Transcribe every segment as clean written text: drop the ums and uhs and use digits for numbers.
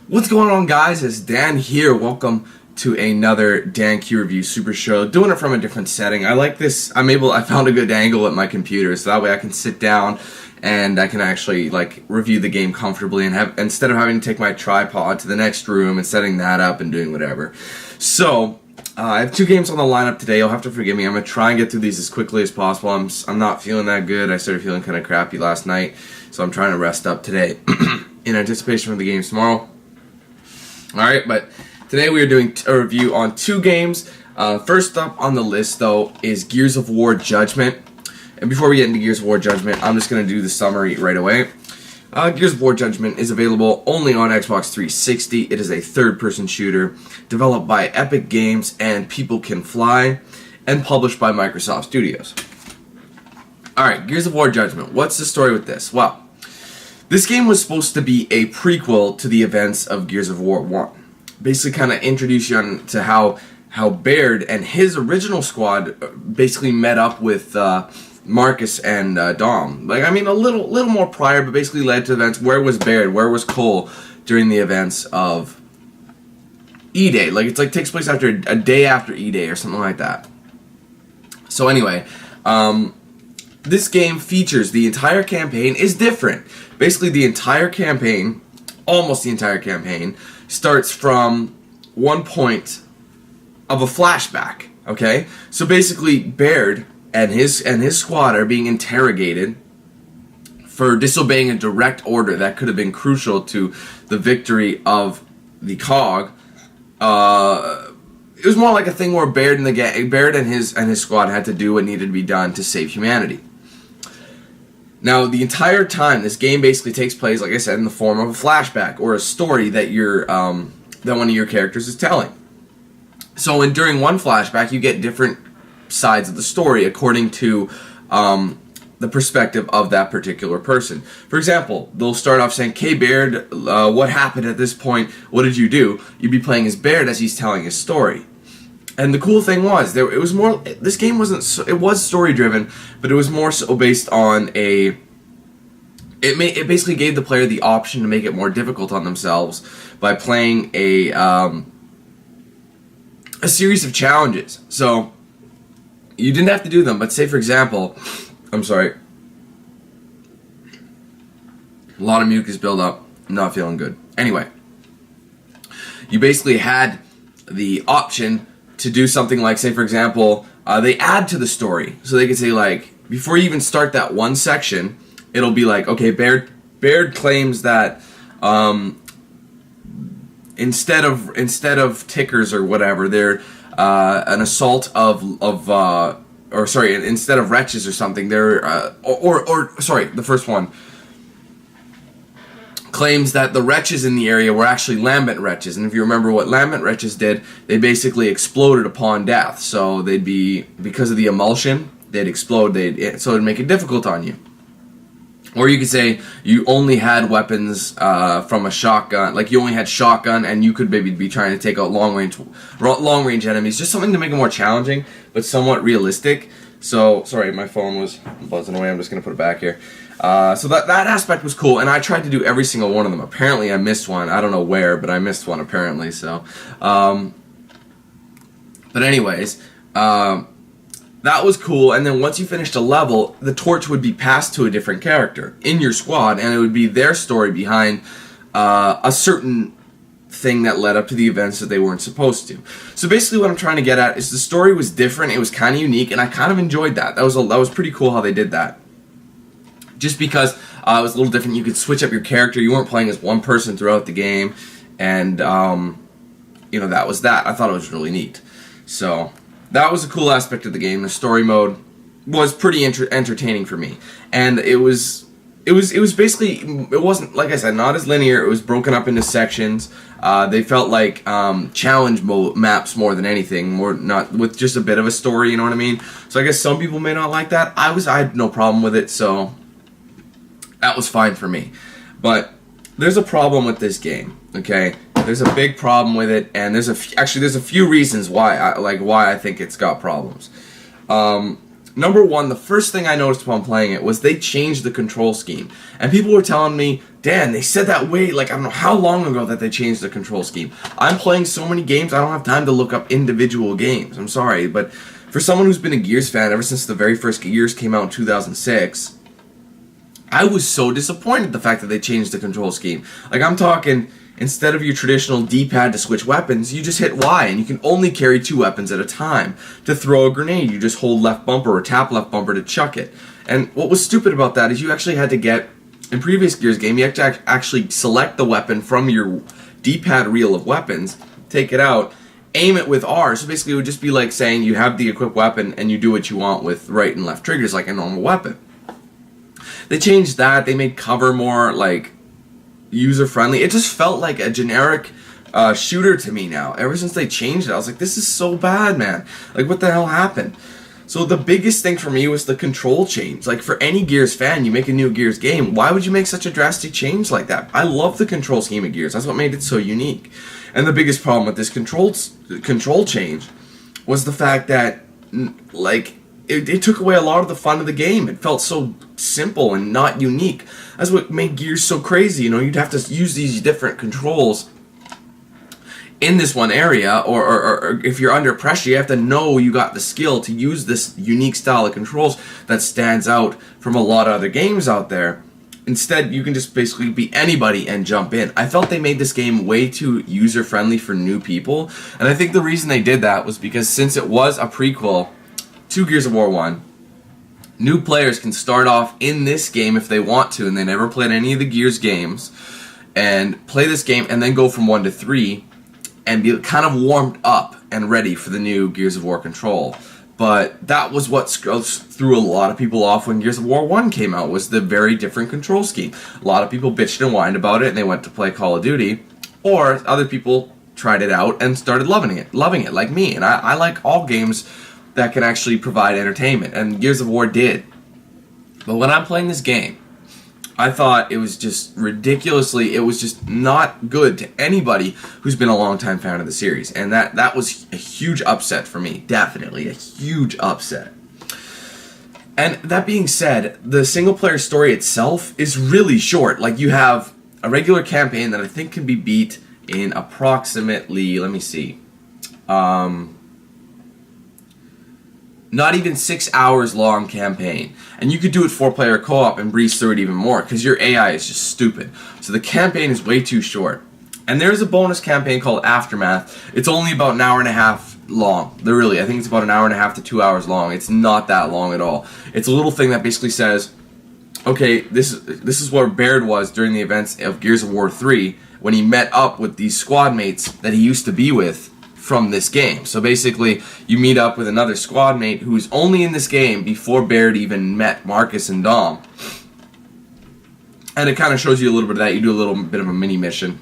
What's going on, guys? It's Dan here. Welcome to another DanQ review Supershow. Doing it from a different setting. I like this. I found a good angle at my computer, so that way I can sit down and I can actually review the game comfortably and instead of having to take my tripod to the next room and setting that up and doing whatever. So I have two games on the lineup today. You'll have to forgive me. I'm gonna try and get through these as quickly as possible. I'm not feeling that good. I started feeling kind of crappy last night, so I'm trying to rest up today in anticipation for the games tomorrow. Alright, but today we are doing a review on two games. First up on the list, though, is Gears of War Judgment. And before we get into Gears of War Judgment, I'm just going to do the summary right away. Gears of War Judgment is available only on Xbox 360. It is a third-person shooter developed by Epic Games and People Can Fly and published by Microsoft Studios. Alright, Gears of War Judgment. What's the story with this? Well, this game was supposed to be a prequel to the events of Gears of War 1. Basically kind of introduce you to how Baird and his original squad basically met up with Marcus and Dom. A little more prior, but basically led to events. Where was Baird? Where was Cole during the events of E-Day? Takes place after a day after E-Day or something like that. So anyway, this game features the entire campaign is different. Basically, the entire campaign, almost the entire campaign, starts from one point of a flashback. Okay, so basically, Baird and his squad are being interrogated for disobeying a direct order that could have been crucial to the victory of the COG. It was more like a thing where Baird and his squad had to do what needed to be done to save humanity. Now, the entire time, this game basically takes place, like I said, in the form of a flashback or a story that that one of your characters is telling. So, during one flashback, you get different sides of the story according to the perspective of that particular person. For example, they'll start off saying, "Okay, Baird, what happened at this point? What did you do?" You'd be playing as Baird as he's telling his story. And the cool thing was, this game it was story driven, but it was more so based on it basically gave the player the option to make it more difficult on themselves by playing a series of challenges. So you didn't have to do them, but say for example, I'm sorry, a lot of mucus buildup, not feeling good. Anyway, you basically had the option to do something like, say for example, they add to the story. So they could say, before you even start that one section, it'll be like, okay, Baird claims that instead of tickers or whatever, they're an assault instead of wretches or something, they're the first one claims that the wretches in the area were actually lambent wretches, and if you remember what lambent wretches did, they basically exploded upon death. So they'd be, because of the emulsion, they'd explode. So it'd make it difficult on you. Or you could say you only had weapons from a shotgun, you only had shotgun, and you could maybe be trying to take out long range enemies. Just something to make it more challenging, but somewhat realistic. So sorry, my phone was buzzing away. I'm just gonna put it back here. So that aspect was cool, and I tried to do every single one of them. Apparently I missed one. I don't know where, but I missed one apparently. So, but anyways, that was cool. And then once you finished a level, the torch would be passed to a different character in your squad, and it would be their story behind a certain thing that led up to the events that they weren't supposed to. So basically what I'm trying to get at is the story was different. It was kind of unique, and I kind of enjoyed that. That was pretty cool how they did that. Just because it was a little different, you could switch up your character. You weren't playing as one person throughout the game, and that was that. I thought it was really neat. So that was a cool aspect of the game. The story mode was pretty entertaining for me, and it was basically, it wasn't, like I said, not as linear. It was broken up into sections. They felt like challenge maps more than anything, not with just a bit of a story. You know what I mean? So I guess some people may not like that. I had no problem with it, so that was fine for me. But there's a problem with this game, okay? There's a big problem with it, and there's a few reasons why I think it's got problems. number one, the first thing I noticed while playing it was they changed the control scheme. And people were telling me, Dan, they said that way, like, I don't know how long ago that they changed the control scheme. I'm playing so many games, I don't have time to look up individual games. I'm sorry, but for someone who's been a Gears fan ever since the very first Gears came out in 2006, I was so disappointed the fact that they changed the control scheme. Like, I'm talking, instead of your traditional D-pad to switch weapons, you just hit Y, and you can only carry 2 weapons at a time. To throw a grenade, you just hold left bumper or tap left bumper to chuck it. And what was stupid about that is you actually had to get, in previous Gears game, you had to actually select the weapon from your D-pad reel of weapons, take it out, aim it with R. So basically it would just be like saying you have the equipped weapon and you do what you want with right and left triggers like a normal weapon. They changed that. They made cover more like user-friendly. It just felt like a generic shooter to me now. Ever since they changed it, I was like, this is so bad, man. Like, what the hell happened? So the biggest thing for me was the control change. Like, for any Gears fan, you make a new Gears game, why would you make such a drastic change like that? I love the control scheme of Gears. That's what made it so unique. And the biggest problem with this control change was the fact that, like, it took away a lot of the fun of the game. It felt so simple and not unique. That's what made Gears so crazy. You know, you'd have to use these different controls in this one area, or if you're under pressure, you have to know you got the skill to use this unique style of controls that stands out from a lot of other games out there. Instead, you can just basically be anybody and jump in. I felt they made this game way too user-friendly for new people, and I think the reason they did that was because since it was a prequel to Gears of War 1, new players can start off in this game if they want to, and they never played any of the Gears games, and play this game and then go from 1 to 3, and be kind of warmed up and ready for the new Gears of War control. But that was what threw a lot of people off when Gears of War 1 came out, was the very different control scheme. A lot of people bitched and whined about it, and they went to play Call of Duty, or other people tried it out and started loving it like me. And I like all games that can actually provide entertainment, and Gears of War did. But when I'm playing this game, I thought it was just ridiculously, it was just not good to anybody who's been a longtime fan of the series. And that was a huge upset for me. Definitely a huge upset. And that being said, the single player story itself is really short. Like, you have a regular campaign that I think can be beat in approximately, let me see, not even 6 hours long campaign. And you could do it 4-player co-op and breeze through it even more, because your AI is just stupid. So the campaign is way too short. And there's a bonus campaign called Aftermath. It's only about an hour and a half long. I think it's about an hour and a half to 2 hours long. It's not that long at all. It's a little thing that basically says, okay, this is where Baird was during the events of Gears of War 3, when he met up with these squad mates that he used to be with from this game. So basically, you meet up with another squad mate who's only in this game before Baird even met Marcus and Dom. And it kind of shows you a little bit of that. You do a little bit of a mini mission.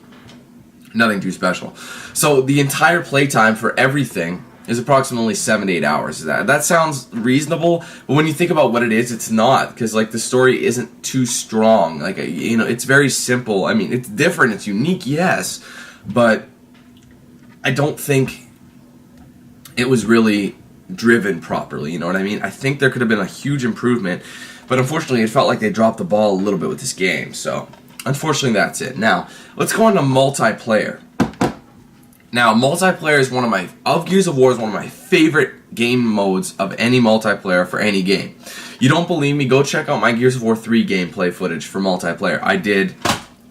Nothing too special. So the entire playtime for everything is approximately 7 to 8 hours. That sounds reasonable, but when you think about what it is, it's not, because like the story isn't too strong. Like, you know, it's very simple. I mean, it's different, it's unique, yes, but I don't think it was really driven properly, you know what I mean? I think there could have been a huge improvement, but unfortunately it felt like they dropped the ball a little bit with this game, so unfortunately that's it. Now, let's go on to multiplayer. Now, multiplayer is of Gears of War is one of my favorite game modes of any multiplayer for any game. You don't believe me? Go check out my Gears of War 3 gameplay footage for multiplayer. I did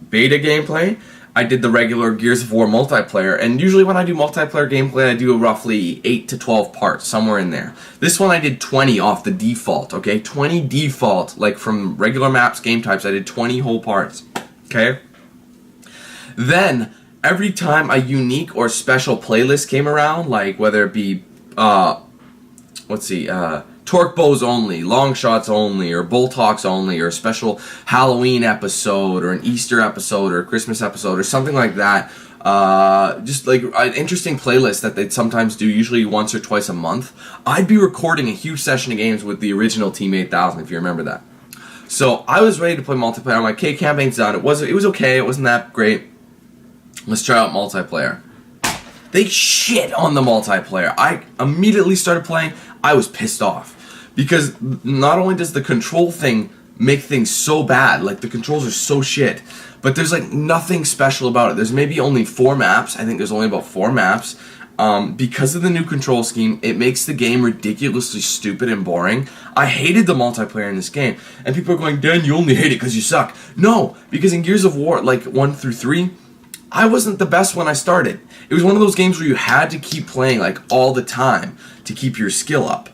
beta gameplay, I did the regular Gears of War multiplayer, and usually when I do multiplayer gameplay, I do roughly 8 to 12 parts, somewhere in there. This one I did 20 off the default, okay? 20 default, like from regular maps, game types, I did 20 whole parts, okay? Then, every time a unique or special playlist came around, like whether it be, Torque Bows only, Long Shots only, or Bull Talks only, or a special Halloween episode, or an Easter episode, or a Christmas episode, or something like that. Just like an interesting playlist that they'd sometimes do, usually once or twice a month. I'd be recording a huge session of games with the original Team 8000, if you remember that. So I was ready to play multiplayer. I'm like, okay, campaign's done. It was okay. It wasn't that great. Let's try out multiplayer. They shit on the multiplayer. I immediately started playing. I was pissed off Because not only does the control thing make things so bad, like the controls are so shit, but there's like nothing special about it. There's maybe only 4 maps. I think there's only about 4 maps. Because of the new control scheme, it makes the game ridiculously stupid and boring. I hated the multiplayer in this game, and people are going, Dan, you only hate it because you suck. No, because in Gears of War, like 1 through 3, I wasn't the best when I started. It was one of those games where you had to keep playing like all the time to keep your skill up.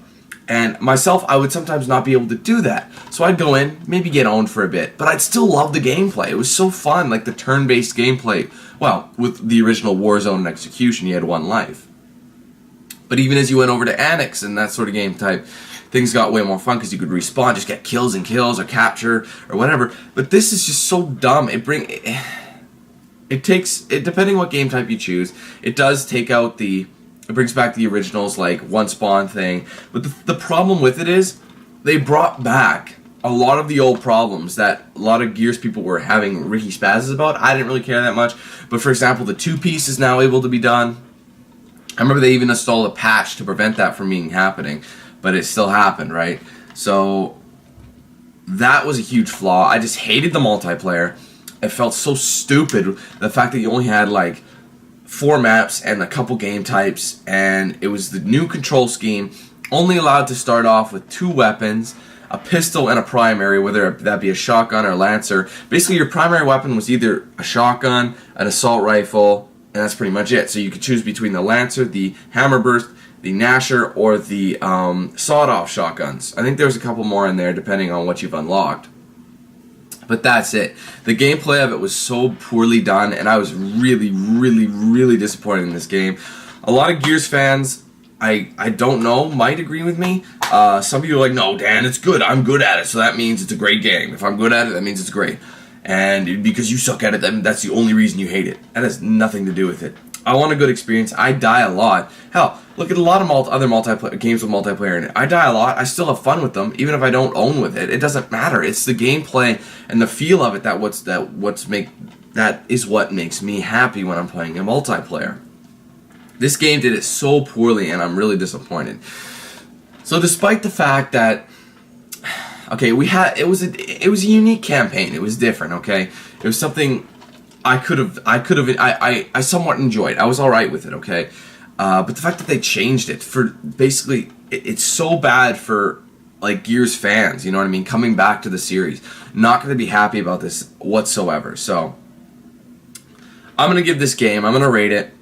And myself, I would sometimes not be able to do that. So I'd go in, maybe get owned for a bit, but I'd still love the gameplay. It was so fun, like the turn-based gameplay. Well, with the original Warzone and Execution, you had 1 life. But even as you went over to Annex and that sort of game type, things got way more fun because you could respawn, just get kills and kills or capture or whatever. But this is just so dumb. It takes, depending what game type you choose, it does take out it brings back the originals, like 1 spawn thing. But the problem with it is, they brought back a lot of the old problems that a lot of Gears people were having Ricky spazzes about. I didn't really care that much. But for example, the 2-piece is now able to be done. I remember they even installed a patch to prevent that from happening. But it still happened, right? So that was a huge flaw. I just hated the multiplayer. It felt so stupid. The fact that you only had like 4 maps and a couple game types, and it was the new control scheme, only allowed to start off with 2 weapons, a pistol and a primary, whether that be a shotgun or lancer. Basically, your primary weapon was either a shotgun, an assault rifle, and that's pretty much it. So you could choose between the lancer, the hammerburst, the gnasher, or the sawed-off shotguns. I think there's a couple more in there depending on what you've unlocked. But that's it. The gameplay of it was so poorly done, and I was really, really, really disappointed in this game. A lot of Gears fans, I don't know, might agree with me. Some people are like, no, Dan, it's good. I'm good at it, so that means it's a great game. If I'm good at it, that means it's great. And because you suck at it, that's the only reason you hate it. That has nothing to do with it. I want a good experience. I die a lot. Hell, look at a lot of other games with multiplayer in it. I die a lot. I still have fun with them, even if I don't own with it. It doesn't matter. It's the gameplay and the feel of it that is what makes me happy when I'm playing a multiplayer. This game did it so poorly, and I'm really disappointed. So, despite the fact that, okay, it was a unique campaign. It was different. Okay, it was something I somewhat enjoyed. I was alright with it, okay? But the fact that they changed it for basically, it's so bad for like Gears fans, you know what I mean? Coming back to the series. Not going to be happy about this whatsoever. So, I'm going to give this game, I'm going to rate it.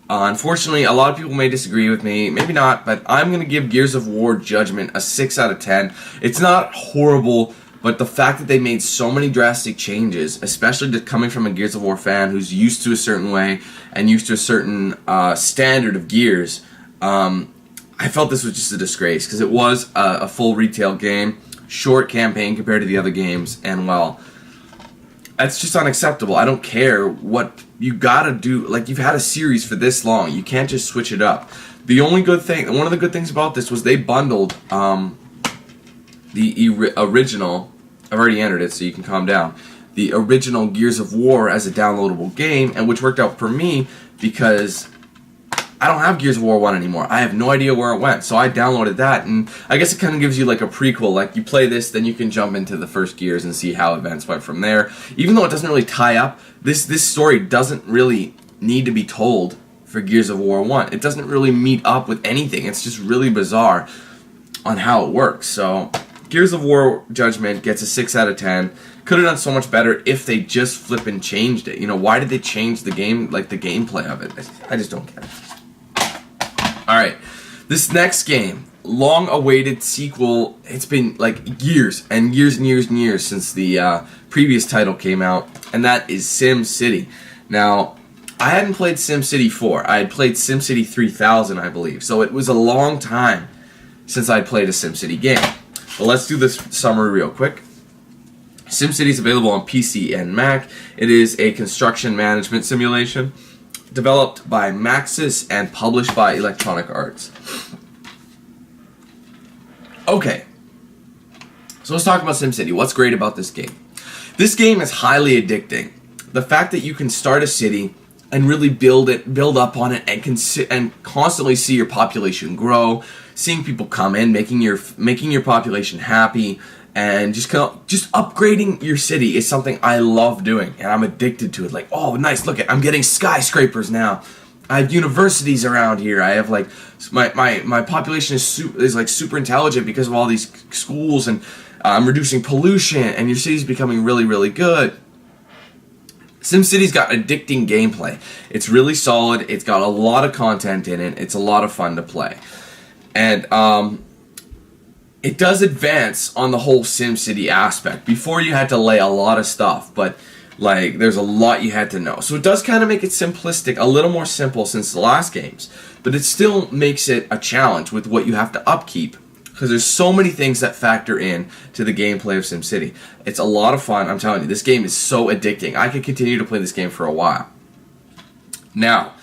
Unfortunately, a lot of people may disagree with me, maybe not, but I'm going to give Gears of War Judgment a 6 out of 10. It's not horrible. But the fact that they made so many drastic changes, especially coming from a Gears of War fan who's used to a certain way and used to a certain standard of Gears, I felt this was just a disgrace because it was a full retail game, short campaign compared to the other games, and well, that's just unacceptable. I don't care what you gotta do. Like, you've had a series for this long, you can't just switch it up. The only good thing, one of the good things about this was they bundled the original, I've already entered it so you can calm down, the original Gears of War as a downloadable game, and which worked out for me because I don't have Gears of War 1 anymore. I have no idea where it went, so I downloaded that, and I guess it kind of gives you like a prequel, like you play this, then you can jump into the first Gears and see how events went from there. Even though it doesn't really tie up, this story doesn't really need to be told for Gears of War 1. It doesn't really meet up with anything. It's just really bizarre on how it works, so Gears of War Judgment gets a 6 out of 10. Could have done so much better if they just flippin' changed it. You know, why did they change the game, like the gameplay of it? I just don't get it. Alright, this next game, long-awaited sequel. It's been like years and years and years and years since the previous title came out, and that is SimCity. Now, I hadn't played SimCity 4. I had played SimCity 3000, I believe. So it was a long time since I'd played a SimCity game. But let's do this summary real quick. SimCity is available on PC and Mac. It is a construction management simulation developed by Maxis and published by Electronic Arts. Okay, so let's talk about SimCity. What's great about this game? This game is highly addicting. The fact that you can start a city, and really build up on it, and constantly see your population grow, seeing people come in, making your population happy, and just upgrading your city is something I love doing, and I'm addicted to it. Like, oh, nice, look I'm getting skyscrapers now. I have universities around here. I have like my population is like super intelligent because of all these schools, and I'm reducing pollution, and your city's becoming really, really good. SimCity's got addicting gameplay. It's really solid. It's got a lot of content in it. It's a lot of fun to play. And it does advance on the whole SimCity aspect. Before you had to lay a lot of stuff, but like there's a lot you had to know. So it does kind of make it simplistic, a little more simple since the last games. But it still makes it a challenge with what you have to upkeep, because there's so many things that factor in to the gameplay of SimCity. It's a lot of fun. I'm telling you, this game is so addicting. I could continue to play this game for a while. Now,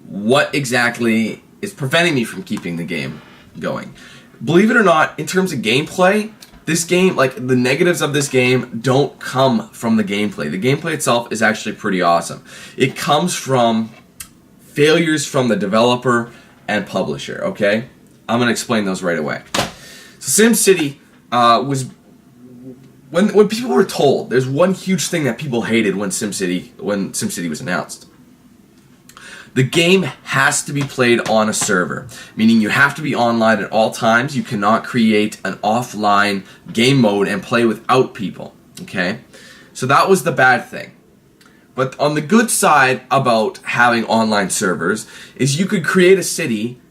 what exactly is preventing me from keeping the game going? Believe it or not, in terms of gameplay, this game, like the negatives of this game, don't come from the gameplay. The gameplay itself is actually pretty awesome. It comes from failures from the developer and publisher, okay? I'm going to explain those right away. So SimCity was, when people were told, there's one huge thing that people hated when SimCity was announced. The game has to be played on a server, meaning you have to be online at all times. You cannot create an offline game mode and play without people, okay? So that was the bad thing. But on the good side about having online servers is you could create a city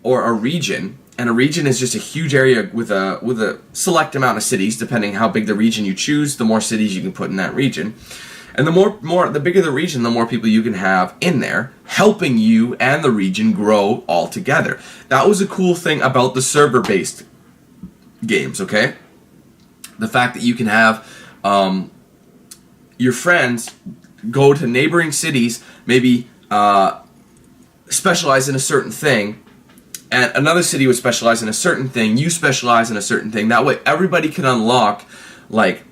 or a region, and a region is just a huge area with a select amount of cities. Depending how big the region you choose, the more cities you can put in that region. And the bigger the region, the more people you can have in there, helping you and the region grow all together. That was a cool thing about the server-based games, okay? The fact that you can have your friends go to neighboring cities, maybe specialize in a certain thing, and another city would specialize in a certain thing, you specialize in a certain thing. That way everybody can unlock like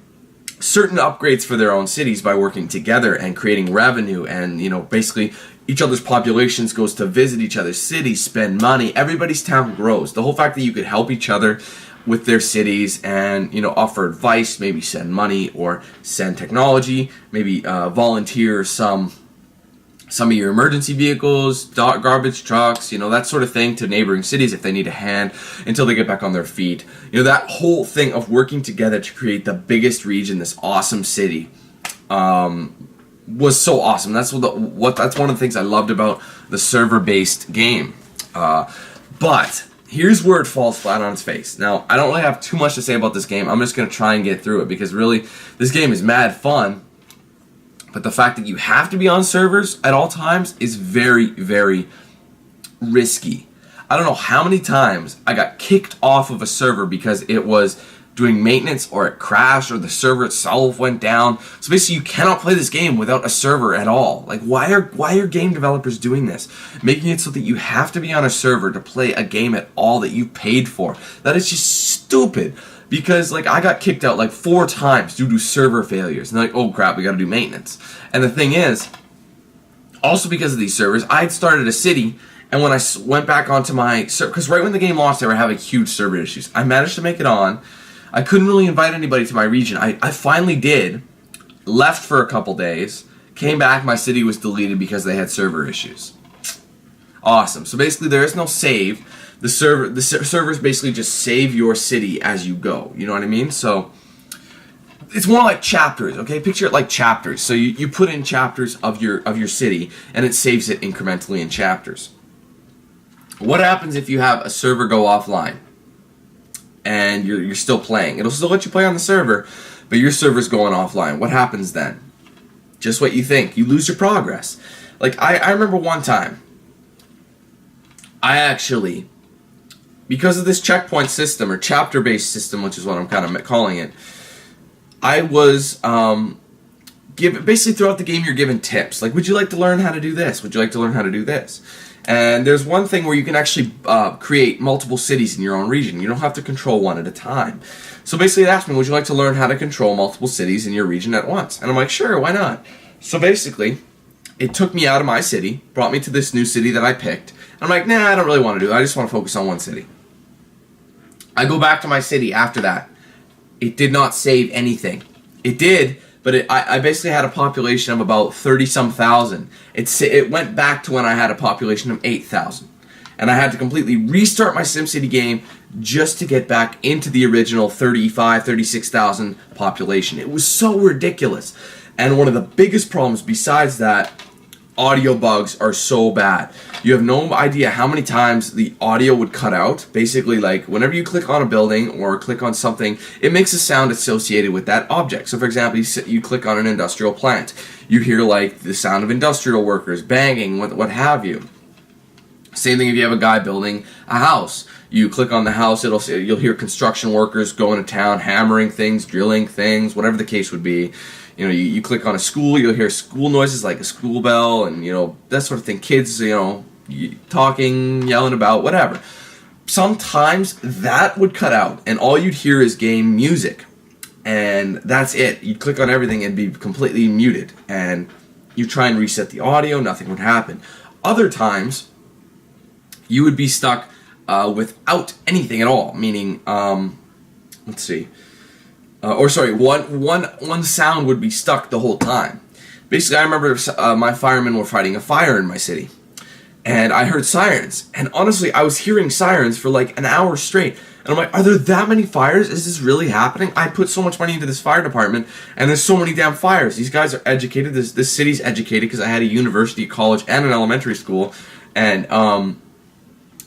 certain upgrades for their own cities by working together and creating revenue, and basically each other's populations goes to visit each other's cities, spend money, everybody's town grows. The whole fact that you could help each other with their cities and offer advice, maybe send money or send technology, maybe volunteer some of your emergency vehicles, garbage trucks, that sort of thing to neighboring cities if they need a hand until they get back on their feet. That whole thing of working together to create the biggest region, this awesome city, was so awesome. That's that's one of the things I loved about the server-based game. But here's where it falls flat on its face. Now, I don't really have too much to say about this game. I'm just going to try and get through it because really, this game is mad fun. But the fact that you have to be on servers at all times is very, very risky. I don't know how many times I got kicked off of a server because it was doing maintenance or it crashed or the server itself went down. So basically you cannot play this game without a server at all. Like why are game developers doing this? Making it so that you have to be on a server to play a game at all that you paid for. That is just stupid. Because like I got kicked out like 4 times due to server failures. And they're like, oh crap, we gotta do maintenance. And the thing is, also because of these servers, I had started a city, and when I went back onto my server, because right when the game launched, they were having huge server issues. I managed to make it on. I couldn't really invite anybody to my region. I finally did. Left for a couple days. Came back, my city was deleted because they had server issues. Awesome. So basically there is no save. The servers basically just save your city as you go. You know what I mean? So it's more like chapters, okay? Picture it like chapters. So you put in chapters of your city, and it saves it incrementally in chapters. What happens if you have a server go offline and you're still playing? It'll still let you play on the server, but your server's going offline. What happens then? Just what you think. You lose your progress. Like I remember one time, I actually, because of this checkpoint system or chapter-based system, which is what I'm kind of calling it, I was basically throughout the game you're given tips. Like, would you like to learn how to do this? Would you like to learn how to do this? And there's one thing where you can actually create multiple cities in your own region. You don't have to control one at a time. So basically it asked me, would you like to learn how to control multiple cities in your region at once? And I'm like, sure, why not? So basically, it took me out of my city, brought me to this new city that I picked. And I'm like, nah, I don't really want to do it. I just want to focus on one city. I go back to my city after that. It did not save anything. It did, but I basically had a population of about 30-some thousand. It went back to when I had a population of 8,000. And I had to completely restart my SimCity game just to get back into the original 35, 36,000 population. It was so ridiculous. And one of the biggest problems besides that, audio bugs are so bad. You have no idea how many times the audio would cut out. Basically, like, whenever you click on a building or click on something, it makes a sound associated with that object. So, for example, you click on an industrial plant. You hear, like, the sound of industrial workers banging, what have you. Same thing if you have a guy building a house. You click on the house, you'll hear construction workers going to town, hammering things, drilling things, whatever the case would be. You know, you click on a school, you'll hear school noises like a school bell and, you know, that sort of thing. Kids, you know, talking, yelling about, whatever. Sometimes that would cut out and all you'd hear is game music. And that's it. You'd click on everything and be completely muted. And you try and reset the audio, nothing would happen. Other times, you would be stuck without anything at all. Meaning, let's see. One sound would be stuck the whole time. Basically, I remember my firemen were fighting a fire in my city. And I heard sirens. And honestly, I was hearing sirens for like an hour straight. And I'm like, are there that many fires? Is this really happening? I put so much money into this fire department, and there's so many damn fires. These guys are educated. This city's educated because I had a university, college, and an elementary school. And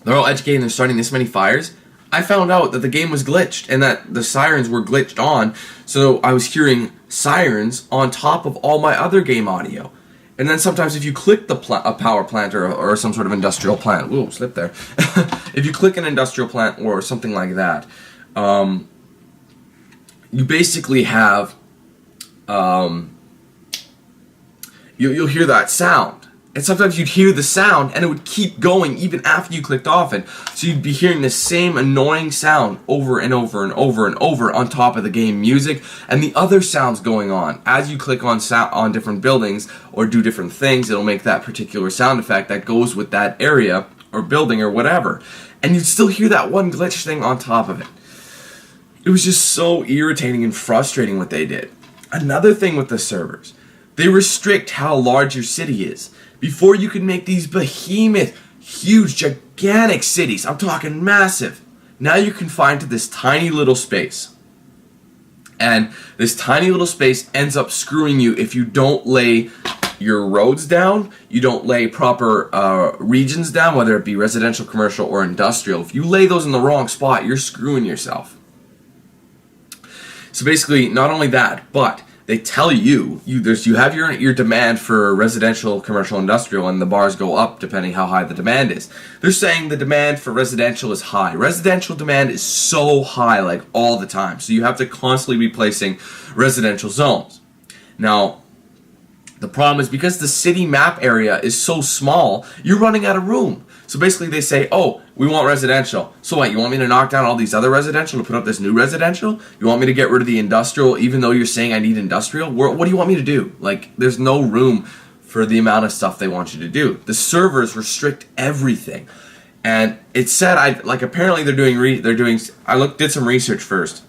they're all educated and they're starting this many fires. I found out that the game was glitched and that the sirens were glitched on. So I was hearing sirens on top of all my other game audio. And then sometimes if you click a power plant or some sort of industrial plant, whoa, slipped there. If you click an industrial plant or something like that, you basically have, you'll hear that sound. And sometimes you'd hear the sound and it would keep going even after you clicked off it. So you'd be hearing the same annoying sound over and over and over and over on top of the game music and the other sounds going on. As you click on different buildings or do different things, it'll make that particular sound effect that goes with that area or building or whatever. And you'd still hear that one glitch thing on top of it. It was just so irritating and frustrating what they did. Another thing with the servers, they restrict how large your city is. Before you could make these behemoth, huge, gigantic cities, I'm talking massive, now you're confined to this tiny little space. And this tiny little space ends up screwing you if you don't lay your roads down, you don't lay proper regions down, whether it be residential, commercial, or industrial. If you lay those in the wrong spot, you're screwing yourself. So basically, not only that, but they tell you have your demand for residential, commercial, industrial, and the bars go up depending how high the demand is. They're saying the demand for residential is high. Residential demand is so high, like all the time. So you have to constantly be placing residential zones. Now, the problem is because the city map area is so small, you're running out of room. So basically they say, oh, we want residential. So what, you want me to knock down all these other residential to put up this new residential? You want me to get rid of the industrial even though you're saying I need industrial? What do you want me to do? Like, there's no room for the amount of stuff they want you to do. The servers restrict everything. And it said, apparently they're doing, I did some research first.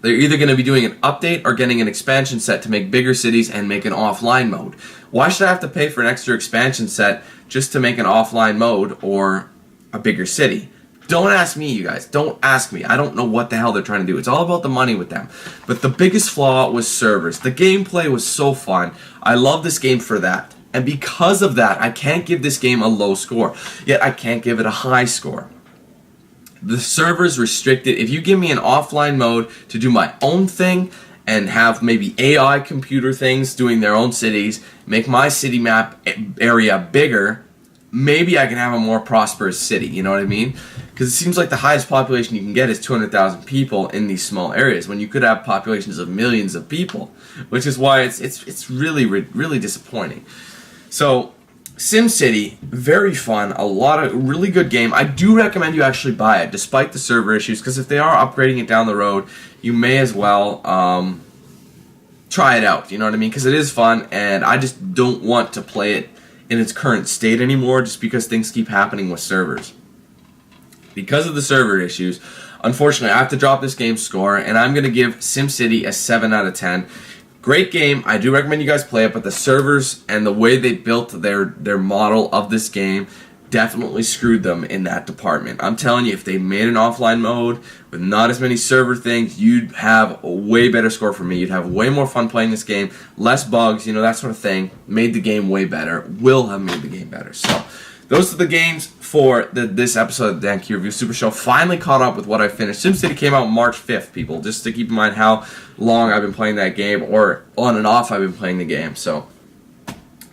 They're either going to be doing an update or getting an expansion set to make bigger cities and make an offline mode. Why should I have to pay for an extra expansion set just to make an offline mode or a bigger city? Don't ask me, you guys. Don't ask me. I don't know what the hell they're trying to do. It's all about the money with them. But the biggest flaw was servers. The gameplay was so fun. I love this game for that. And because of that, I can't give this game a low score. Yet I can't give it a high score. The server's restricted. If you give me an offline mode to do my own thing and have maybe AI computer things doing their own cities, make my city map area bigger, maybe I can have a more prosperous city, you know what I mean? Because it seems like the highest population you can get is 200,000 people in these small areas when you could have populations of millions of people, which is why it's really, really disappointing. So, SimCity, very fun, a lot of really good game. I do recommend you actually buy it, despite the server issues, because if they are upgrading it down the road, you may as well try it out, you know what I mean? Because it is fun, and I just don't want to play it in its current state anymore just because things keep happening with servers. Because of the server issues, unfortunately, I have to drop this game's score, and I'm going to give SimCity a 7 out of 10. Great game. I do recommend you guys play it, but the servers and the way they built their model of this game definitely screwed them in that department. I'm telling you, if they made an offline mode with not as many server things, you'd have a way better score for me. You'd have way more fun playing this game, less bugs, you know, that sort of thing. Made the game way better. Will have made the game better. So those are the games for this episode of the DanQ Review Super Show. Finally caught up with what I finished. SimCity came out March 5th, people, just to keep in mind how long I've been playing that game, or on and off I've been playing the game. So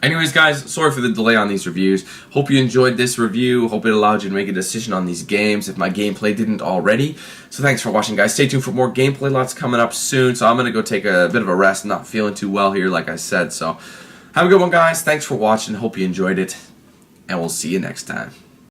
anyways, guys, sorry for the delay on these reviews. Hope you enjoyed this review. Hope it allowed you to make a decision on these games if my gameplay didn't already. So thanks for watching, guys. Stay tuned for more gameplay. Lots coming up soon. So I'm going to go take a bit of a rest. Not feeling too well here, like I said. So have a good one, guys. Thanks for watching. Hope you enjoyed it. And we'll see you next time.